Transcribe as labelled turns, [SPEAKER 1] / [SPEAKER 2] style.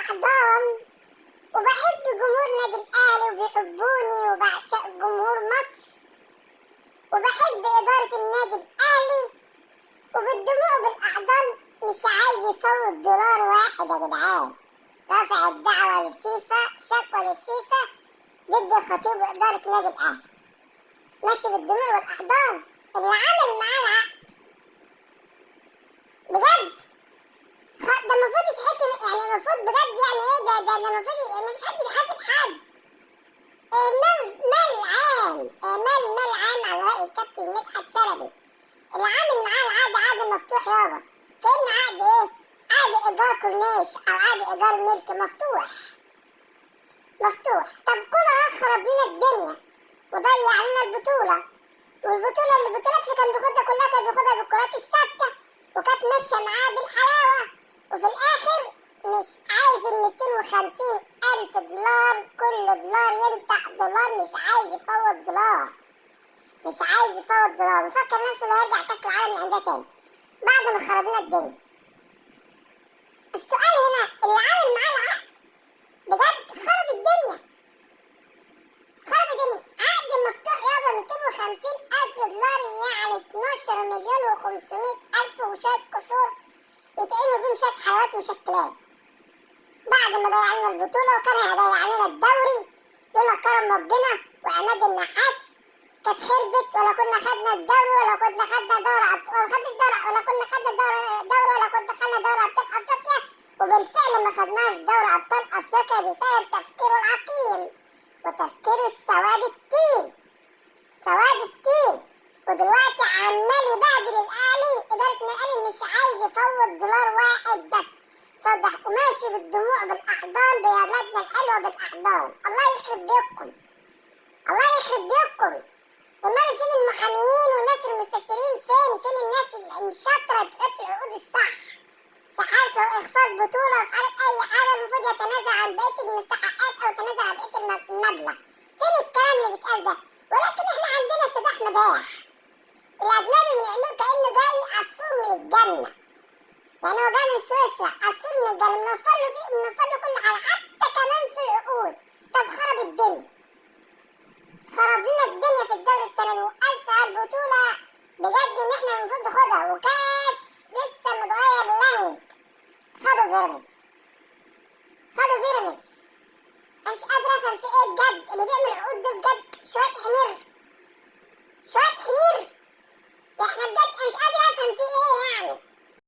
[SPEAKER 1] الأحضان، وبحب جمهور نادي الأهلي وبيحبوني، وبعشق جمهور مصر، وبحب إدارة النادي الأهلي، وبالدموع بالأحضان مش عايز يفوت دولار واحد يا جدعان. رافع الدعوة للفيفا، شكوى للفيفا ضد الخطيب وإدارة نادي الأهلي. ماشي بالدموع والأحضان اللي عمل معاه العقد بجد. ده المفروض يتحكم، يعني المفروض بجد، يعني ايه ده المفروض مفيش حد بيحاسب حد. مال عام على رأي الكابتن مدحت شلبي اللي عامل معاه العقد عقد مفتوح يابا. كأن عقد ايه؟ عقد إيجار كورنيش أو عقد إيجار ملك مفتوح. طب كولر خرب لنا الدنيا وضيع لنا البطولة، والبطولة اللي كان بياخدها كلها كان بياخدها بالكرات الثابتة وكانت ماشية معاه بالحلاوة، وفي الآخر مش عايز 250,000 دولار، كل دولار ينتح دولار، مش عايز يفوت دولار، بفكر نفسه انه يرجع كأس العالم للأندية تاني بعد ما خربنا الدنيا. السؤال هنا اللي عامل معاه العقد بجد خرب الدنيا. عقد مفتوح يابا 250,000 دولار، يعني 12 مليون و500,000 وشوية كسور يتعمل بيهم شوية حلويات ومشكلات بعد ما ضيع لنا البطولة، وكان هيضيع لنا الدوري لولا كرم ربنا وعماد النحاس. كانت خربت، ولا كنا خدنا الدوري، ولا كنا خدنا دوري أبطال، ولا كنا خدنا دوري، ولا كنا دخلنا دوري أبطال أفريقيا. وبالفعل ما خدناش دوري أبطال أفريقيا بسبب تفكيره العقيم وتفكيره السواد التين. ودلوقتي عمال يبهدل الأهلي، إدارة الأهلي مش عايز يفوت دولار واحد بس، فضح وماشي بالدموع بالأحضان بأولادنا الحلوة بالأحضان. الله يخرب بيوتكم. امال فين المحاميين والناس المستشارين؟ فين الناس الشاطرة تحط العقود الصح في حالة لو إخفاق بطولة، في حالة أي حاجة المفروض يتنازل عن بقية المستحقات أو يتنازل عن بقية المبلغ. فين الكلام اللي بيتقال ده؟ ولكن احنا عندنا سداح مداح. الأجنبي بنعمله كأنه جاي عصفور من الجنة، يعني هو جاي من سويسرا عصفور من الجنة، بنوفر له كل حاجة حتى كمان في العقود. طب خرب لنا الدنيا في الدوري السنة دي، وأسهل بطولة بجد إن احنا المفروض ناخدها، وكاس لسه متغير لانج. خدوا بيراميدز. أنا مش قادرة أفهم في إيه بجد، اللي بيعمل عقود دول بجد شوية حمير. احنا بجد أنا مش قادرة أفهم في إيه يعني.